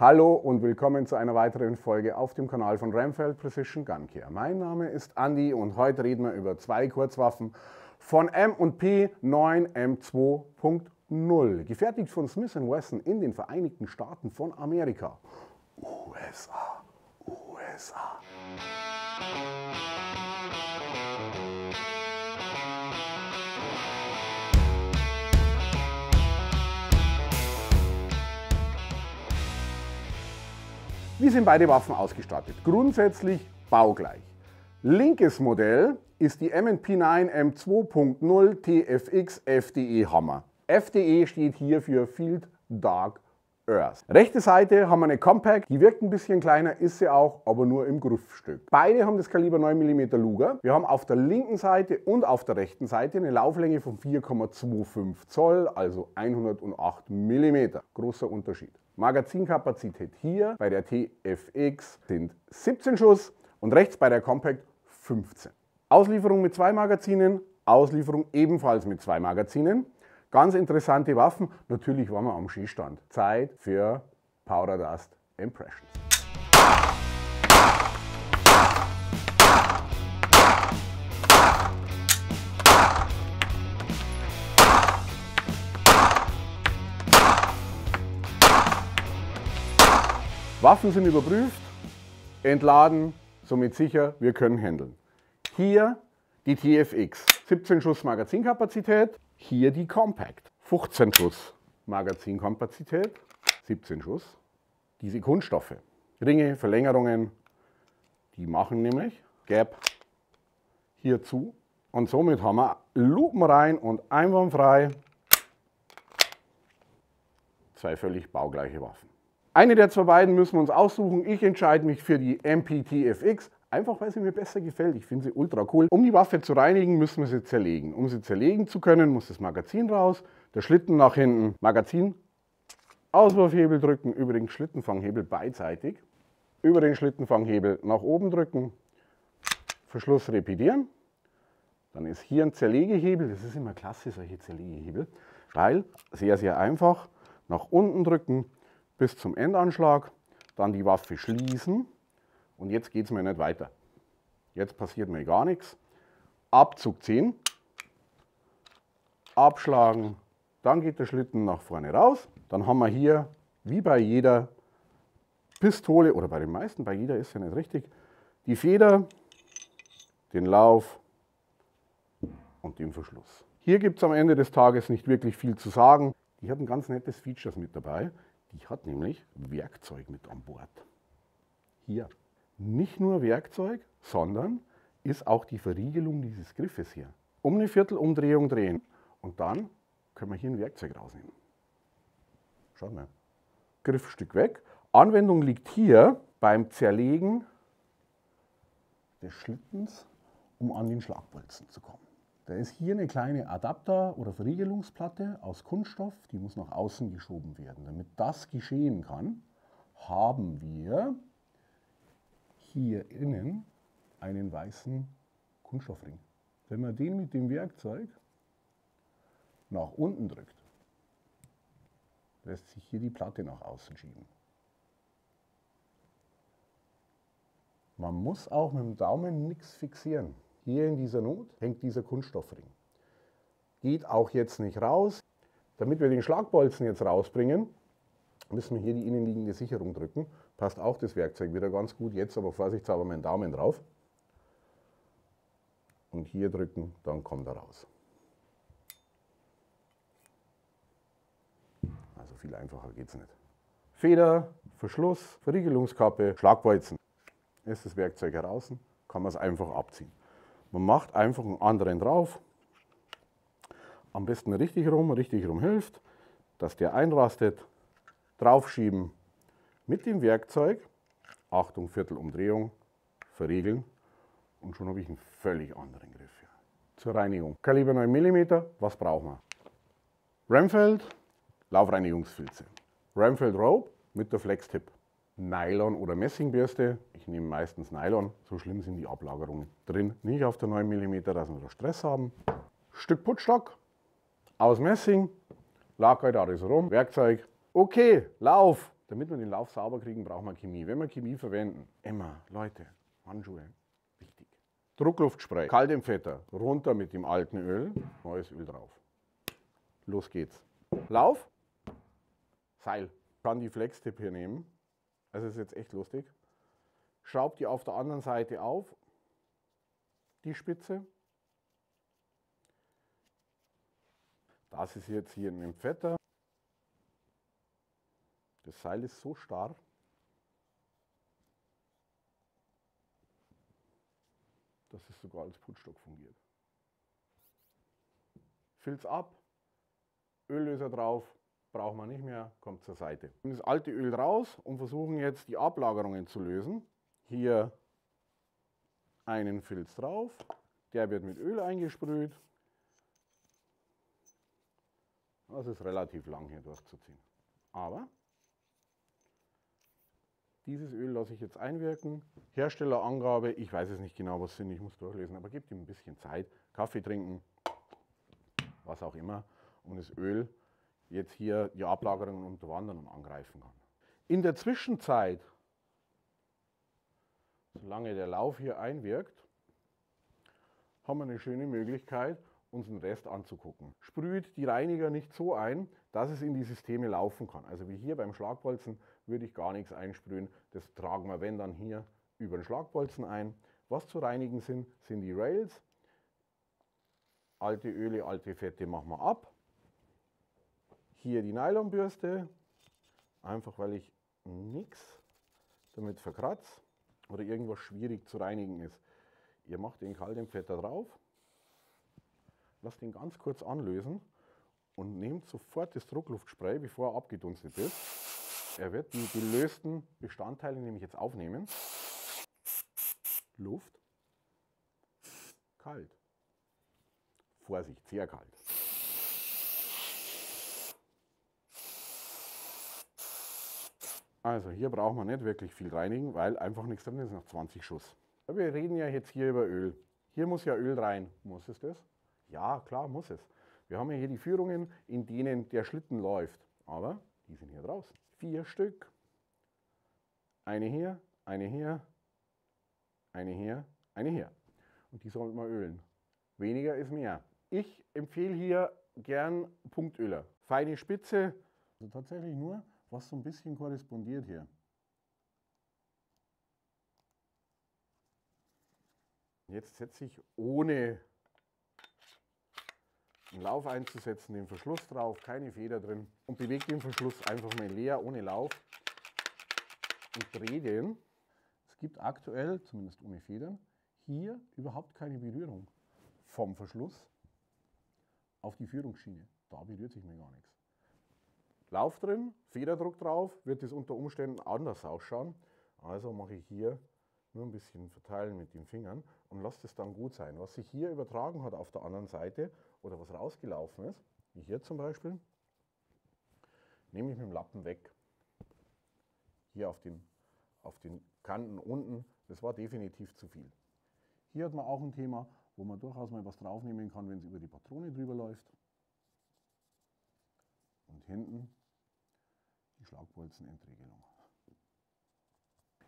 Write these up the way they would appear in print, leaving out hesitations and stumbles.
Hallo und willkommen zu einer weiteren Folge auf dem Kanal von Ramfeld Precision Gun Care. Mein Name ist Andi und heute reden wir über zwei Kurzwaffen von M&P 9M2.0, gefertigt von Smith & Wesson in den Vereinigten Staaten von Amerika. USA. Wie sind beide Waffen ausgestattet? Grundsätzlich baugleich. Linkes Modell ist die M&P 9M2.0 TFX FDE Hammer. FDE steht hier für Field Dark Earth. Rechte Seite haben wir eine Compact, die wirkt ein bisschen kleiner, ist sie auch, aber nur im Griffstück. Beide haben das Kaliber 9 mm Luger. Wir haben auf der linken Seite und auf der rechten Seite eine Lauflänge von 4,25 Zoll, also 108 mm. Großer Unterschied. Magazinkapazität hier bei der TFX sind 17 Schuss und rechts bei der Compact 15. Auslieferung mit 2 Magazinen, Auslieferung ebenfalls mit 2 Magazinen. Ganz interessante Waffen. Natürlich waren wir am Skistand. Zeit für Powder Dust Impressions. Waffen sind überprüft, entladen, somit sicher, wir können handeln. Hier die TFX, 17 Schuss Magazinkapazität, hier die Compact, 15 Schuss Magazinkapazität, 17 Schuss. Diese Kunststoffe, Ringe, Verlängerungen, die machen nämlich Gap hier zu und somit haben wir lupenrein und einwandfrei zwei völlig baugleiche Waffen. Eine der zwei beiden müssen wir uns aussuchen. Ich entscheide mich für die MPTFX, einfach weil sie mir besser gefällt. Ich finde sie ultra cool. Um die Waffe zu reinigen, müssen wir sie zerlegen. Um sie zerlegen zu können, muss das Magazin raus, der Schlitten nach hinten, Magazin, Auswurfhebel drücken, übrigens Schlittenfanghebel beidseitig, über den Schlittenfanghebel nach oben drücken, Verschluss repidieren. Dann ist hier ein Zerlegehebel, das ist immer klasse, solche Zerlegehebel, weil sehr, sehr einfach, nach unten drücken, bis zum Endanschlag, dann die Waffe schließen und jetzt geht es mir nicht weiter. Jetzt passiert mir gar nichts. Abzug ziehen, abschlagen, dann geht der Schlitten nach vorne raus. Dann haben wir hier, wie bei jeder Pistole, oder bei den meisten, bei jeder ist ja nicht richtig, die Feder, den Lauf und den Verschluss. Hier gibt es am Ende des Tages nicht wirklich viel zu sagen. Die hat ein ganz nettes Features mit dabei. Die hat nämlich Werkzeug mit an Bord. Hier. Nicht nur Werkzeug, sondern ist auch die Verriegelung dieses Griffes hier. Um eine Viertelumdrehung drehen und dann können wir hier ein Werkzeug rausnehmen. Schaut mal. Griffstück weg. Anwendung liegt hier beim Zerlegen des Schlittens, um an den Schlagbolzen zu kommen. Da ist hier eine kleine Adapter- oder Verriegelungsplatte aus Kunststoff, die muss nach außen geschoben werden. Damit das geschehen kann, haben wir hier innen einen weißen Kunststoffring. Wenn man den mit dem Werkzeug nach unten drückt, lässt sich hier die Platte nach außen schieben. Man muss auch mit dem Daumen nichts fixieren. Hier in dieser Not hängt dieser Kunststoffring. Geht auch jetzt nicht raus. Damit wir den Schlagbolzen jetzt rausbringen, müssen wir hier die innenliegende Sicherung drücken. Passt auch das Werkzeug wieder ganz gut. Jetzt aber vorsichtshalber meinen Daumen drauf. Und hier drücken, dann kommt er raus. Also viel einfacher geht es nicht. Feder, Verschluss, Verriegelungskappe, Schlagbolzen. Ist das Werkzeug heraus, kann man es einfach abziehen. Man macht einfach einen anderen drauf. Am besten richtig rum hilft, dass der einrastet. Draufschieben mit dem Werkzeug. Achtung, Viertelumdrehung, verriegeln. Und schon habe ich einen völlig anderen Griff hier. Zur Reinigung. Kaliber 9 mm, was brauchen wir? Ramfeld, Laufreinigungsfilze. Ramfeld Rope mit der Flex-Tip. Nylon- oder Messingbürste. Ich nehme meistens Nylon. So schlimm sind die Ablagerungen drin. Nicht auf der 9 mm, dass wir da Stress haben. Stück Putzstock aus Messing. Lag halt alles rum. Werkzeug. Okay, Lauf. Damit wir den Lauf sauber kriegen, brauchen wir Chemie. Wenn wir Chemie verwenden, immer, Leute, Handschuhe, wichtig. Druckluftspray, Kaltempfetter, runter mit dem alten Öl, neues Öl drauf. Los geht's. Lauf, Seil. Ich kann die Flex-Tip hier nehmen, also ist jetzt echt lustig. Schraubt die auf der anderen Seite auf, die Spitze. Das ist jetzt hier ein Empfetter. Das Seil ist so starr, dass es sogar als Putzstock fungiert. Filz ab, Öllöser drauf, braucht man nicht mehr, kommt zur Seite. Das alte Öl raus und versuchen jetzt die Ablagerungen zu lösen. Hier einen Filz drauf, der wird mit Öl eingesprüht. Das ist relativ lang hier durchzuziehen. Aber dieses Öl lasse ich jetzt einwirken. Herstellerangabe, ich weiß es nicht genau, was sind, ich muss durchlesen, aber gebt ihm ein bisschen Zeit. Kaffee trinken, was auch immer, und das Öl jetzt hier die Ablagerungen unterwandern und angreifen kann. In der Zwischenzeit, solange der Lauf hier einwirkt, haben wir eine schöne Möglichkeit, uns den Rest anzugucken. Sprüht die Reiniger nicht so ein, dass es in die Systeme laufen kann. Also wie hier beim Schlagbolzen würde ich gar nichts einsprühen. Das tragen wir, wenn dann, hier über den Schlagbolzen ein. Was zu reinigen sind die Rails. Alte Öle, alte Fette machen wir ab. Hier die Nylonbürste, einfach weil ich nichts damit verkratze oder irgendwas schwierig zu reinigen ist. Ihr macht den Kaltempfetter drauf. Lasst ihn ganz kurz anlösen und nehmt sofort das Druckluftspray, bevor er abgedunstet ist. Er wird die gelösten Bestandteile nämlich jetzt aufnehmen. Luft, kalt. Vorsicht, sehr kalt. Also hier brauchen wir nicht wirklich viel reinigen, weil einfach nichts drin ist nach 20 Schuss. Wir reden ja jetzt hier über Öl. Hier muss ja Öl rein. Muss es das? Ja, klar muss es. Wir haben ja hier die Führungen, in denen der Schlitten läuft. Aber die sind hier draußen. 4 Stück. Eine hier, eine hier, eine hier, eine hier. Und die sollten wir ölen. Weniger ist mehr. Ich empfehle hier gern Punktöler. Feine Spitze. Also tatsächlich nur, was so ein bisschen korrespondiert hier. Jetzt setze ich, ohne einen Lauf einzusetzen, den Verschluss drauf, keine Feder drin, und bewege den Verschluss einfach mal leer, ohne Lauf, und drehe den. Es gibt aktuell, zumindest ohne Federn, hier überhaupt keine Berührung vom Verschluss auf die Führungsschiene. Da berührt sich mir gar nichts. Lauf drin, Federdruck drauf, wird es unter Umständen anders ausschauen. Also mache ich hier nur ein bisschen verteilen mit den Fingern und lasse es dann gut sein. Was sich hier übertragen hat auf der anderen Seite oder was rausgelaufen ist, wie hier zum Beispiel, nehme ich mit dem Lappen weg. Hier auf den Kanten unten, das war definitiv zu viel. Hier hat man auch ein Thema, wo man durchaus mal was draufnehmen kann, wenn es über die Patrone drüber läuft. Und hinten die Schlagbolzenentriegelung.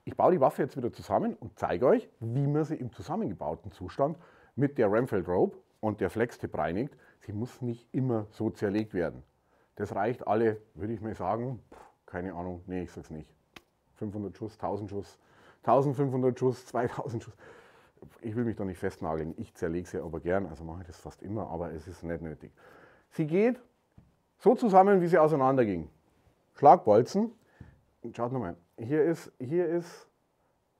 Ich baue die Waffe jetzt wieder zusammen und zeige euch, wie man sie im zusammengebauten Zustand mit der Ramfeld Rope und der Flex-Tip reinigt. Sie muss nicht immer so zerlegt werden. Das reicht alle, würde ich mal sagen, keine Ahnung, nee, ich sag's nicht. 500 Schuss, 1000 Schuss, 1500 Schuss, 2000 Schuss. Ich will mich da nicht festnageln. Ich zerlege sie aber gern, also mache ich das fast immer, aber es ist nicht nötig. Sie geht so zusammen, wie sie auseinander ging. Schlagbolzen. Schaut nochmal, hier ist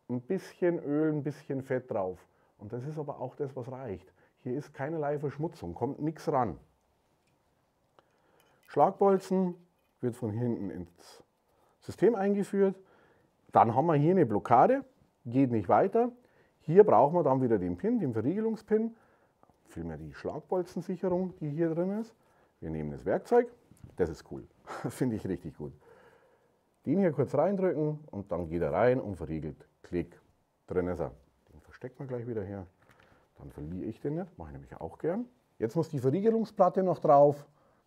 ein bisschen Öl, ein bisschen Fett drauf. Und das ist aber auch das, was reicht. Hier ist keinerlei Verschmutzung, kommt nichts ran. Schlagbolzen wird von hinten ins System eingeführt. Dann haben wir hier eine Blockade, geht nicht weiter. Hier brauchen wir dann wieder den Pin, den Verriegelungspin, vielmehr die Schlagbolzensicherung, die hier drin ist. Wir nehmen das Werkzeug, das ist cool, finde ich richtig gut. Den hier kurz reindrücken und dann geht er rein und verriegelt. Klick, drin ist er. Den versteckt man gleich wieder her. Dann verliere ich den nicht, mache ich nämlich auch gern. Jetzt muss die Verriegelungsplatte noch drauf.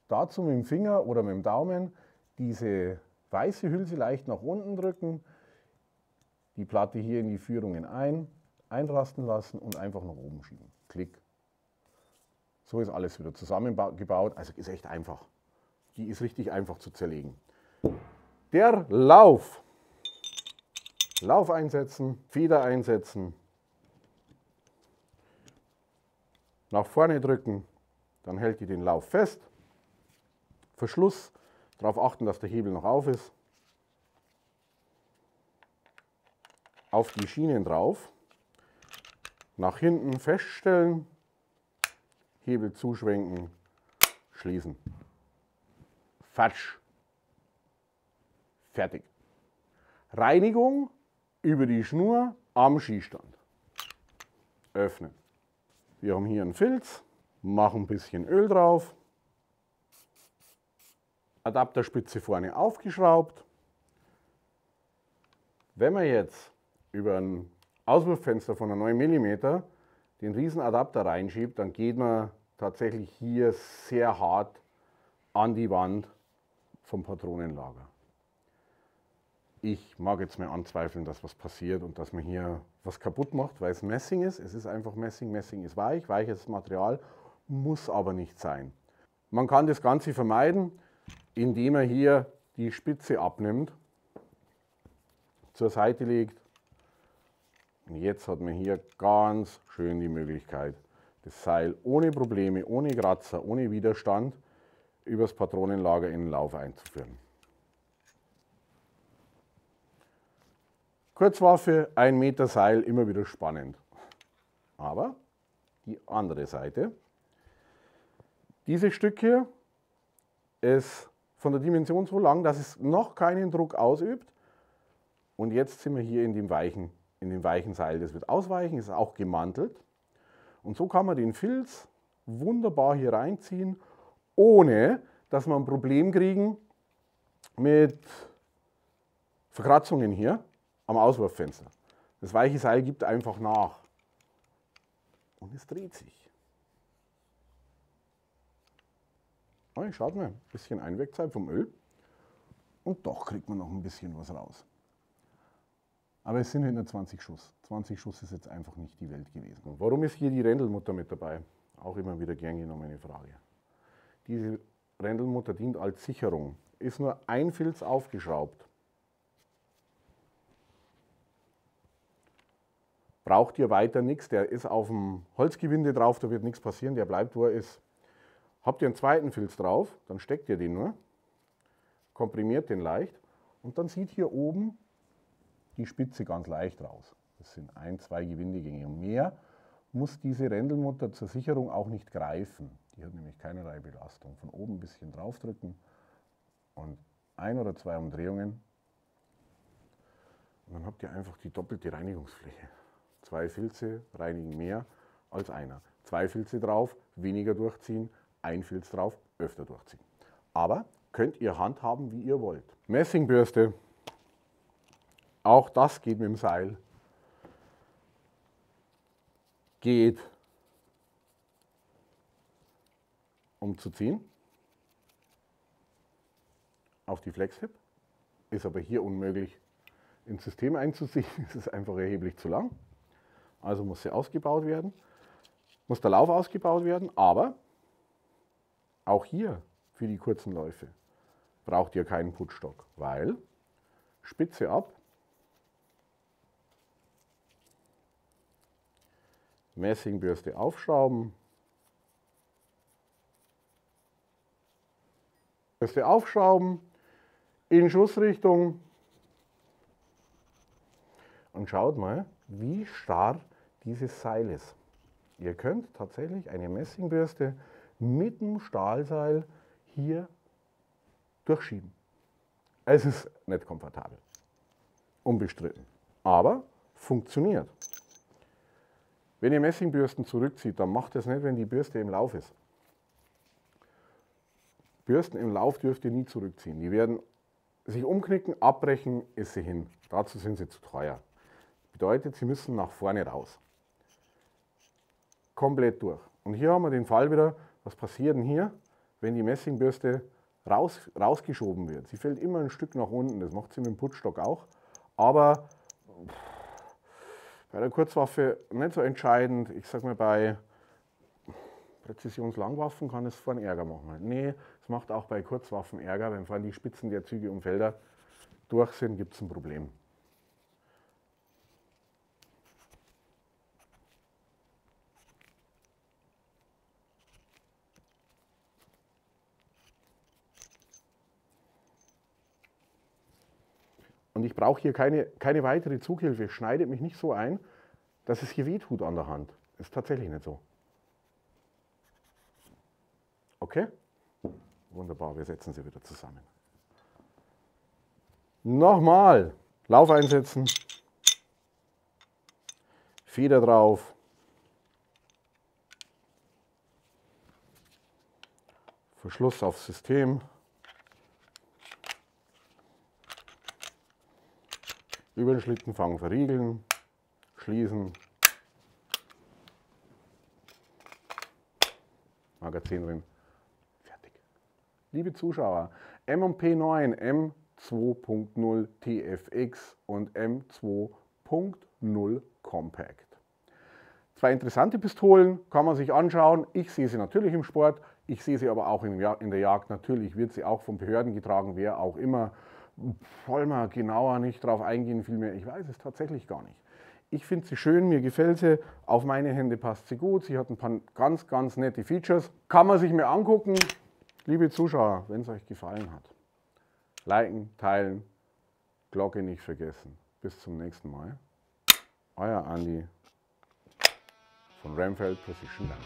Dazu mit dem Finger oder mit dem Daumen diese weiße Hülse leicht nach unten drücken, die Platte hier in die Führungen einrasten lassen und einfach nach oben schieben. Klick. So ist alles wieder zusammengebaut, also ist echt einfach. Die ist richtig einfach zu zerlegen. Der Lauf. Lauf einsetzen, Feder einsetzen, nach vorne drücken, dann hält die den Lauf fest. Verschluss, darauf achten, dass der Hebel noch auf ist. Auf die Schienen drauf, nach hinten feststellen, Hebel zuschwenken, schließen. Fatsch. Fertig. Reinigung über die Schnur am Schießstand. Öffnen. Wir haben hier einen Filz, machen ein bisschen Öl drauf. Adapterspitze vorne aufgeschraubt. Wenn man jetzt über ein Auswurffenster von 9 mm den riesen Adapter reinschiebt, dann geht man tatsächlich hier sehr hart an die Wand vom Patronenlager. Ich mag jetzt mal anzweifeln, dass was passiert und dass man hier was kaputt macht, weil es Messing ist. Es ist einfach Messing. Messing ist weich, weiches Material, muss aber nicht sein. Man kann das Ganze vermeiden, indem man hier die Spitze abnimmt, zur Seite legt. Und jetzt hat man hier ganz schön die Möglichkeit, das Seil ohne Probleme, ohne Kratzer, ohne Widerstand übers Patronenlager in den Lauf einzuführen. Kurzwaffe, 1 Meter Seil, immer wieder spannend. Aber die andere Seite, dieses Stück hier ist von der Dimension so lang, dass es noch keinen Druck ausübt. Und jetzt sind wir hier in dem weichen Seil. Das wird ausweichen, ist auch gemantelt. Und so kann man den Filz wunderbar hier reinziehen, ohne dass wir ein Problem kriegen mit Verkratzungen hier am Auswurffenster. Das weiche Seil gibt einfach nach und es dreht sich. Schaut mal, ein bisschen Einwegzeit vom Öl und doch kriegt man noch ein bisschen was raus. Aber es sind halt nur 20 Schuss. 20 Schuss ist jetzt einfach nicht die Welt gewesen. Und warum ist hier die Rändelmutter mit dabei? Auch immer wieder gern genommene Frage. Diese Rändelmutter dient als Sicherung. Ist nur ein Filz aufgeschraubt. Braucht ihr weiter nichts. Der ist auf dem Holzgewinde drauf, da wird nichts passieren. Der bleibt, wo er ist. Habt ihr einen zweiten Filz drauf, dann steckt ihr den nur, komprimiert den leicht und dann sieht hier oben die Spitze ganz leicht raus. Das sind 1, 2 Gewindegänge. Und mehr muss diese Rändelmutter zur Sicherung auch nicht greifen. Die hat nämlich keinerlei Belastung. Von oben ein bisschen draufdrücken und 1 oder 2 Umdrehungen. Und dann habt ihr einfach die doppelte Reinigungsfläche. 2 Filze reinigen mehr als einer. 2 Filze drauf, weniger durchziehen. 1 Filz drauf, öfter durchziehen. Aber könnt ihr handhaben, wie ihr wollt. Messingbürste. Auch das geht mit dem Seil. Geht umzuziehen auf die Flexhip. Ist aber hier unmöglich ins System einzuziehen. Es ist einfach erheblich zu lang. Also muss sie ausgebaut werden. Muss der Lauf ausgebaut werden. Aber auch hier für die kurzen Läufe braucht ihr keinen Putzstock, weil Spitze ab, Messingbürste aufschrauben, Bürste aufschrauben, in Schussrichtung und schaut mal, wie starr dieses Seil ist. Ihr könnt tatsächlich eine Messingbürste mit dem Stahlseil hier durchschieben. Es ist nicht komfortabel, unbestritten, aber funktioniert. Wenn ihr Messingbürsten zurückzieht, dann macht das nicht, wenn die Bürste im Lauf ist. Bürsten im Lauf dürft ihr nie zurückziehen. Die werden sich umknicken, abbrechen, ist sie hin. Dazu sind sie zu teuer. Bedeutet, sie müssen nach vorne raus. Komplett durch. Und hier haben wir den Fall wieder, was passiert denn hier, wenn die Messingbürste rausgeschoben wird. Sie fällt immer ein Stück nach unten, das macht sie mit dem Putzstock auch. Aber bei der Kurzwaffe nicht so entscheidend. Ich sage mal, bei Präzisionslangwaffen kann es vorne Ärger machen. Nee, es macht auch bei Kurzwaffen Ärger. Wenn vorne die Spitzen der Züge und Felder durch sind, gibt es ein Problem. Und ich brauche hier keine weitere Zughilfe. Schneidet mich nicht so ein, dass es hier wehtut an der Hand. Ist tatsächlich nicht so. Okay? Wunderbar, wir setzen sie wieder zusammen. Nochmal. Lauf einsetzen. Feder drauf. Verschluss aufs System. Über den Schlittenfang verriegeln, schließen, Magazin drin, fertig. Liebe Zuschauer, M&P9, M2.0 TFX und M2.0 Compact. Zwei interessante Pistolen, kann man sich anschauen. Ich sehe sie natürlich im Sport, ich sehe sie aber auch in der Jagd. Natürlich wird sie auch von Behörden getragen, wer auch immer. Wollen wir genauer nicht drauf eingehen, vielmehr, ich weiß es tatsächlich gar nicht. Ich finde sie schön, mir gefällt sie, auf meine Hände passt sie gut, sie hat ein paar ganz, ganz nette Features. Kann man sich mir angucken. Liebe Zuschauer, wenn es euch gefallen hat, liken, teilen, Glocke nicht vergessen. Bis zum nächsten Mal. Euer Andi von Ramfeld Precision Gun.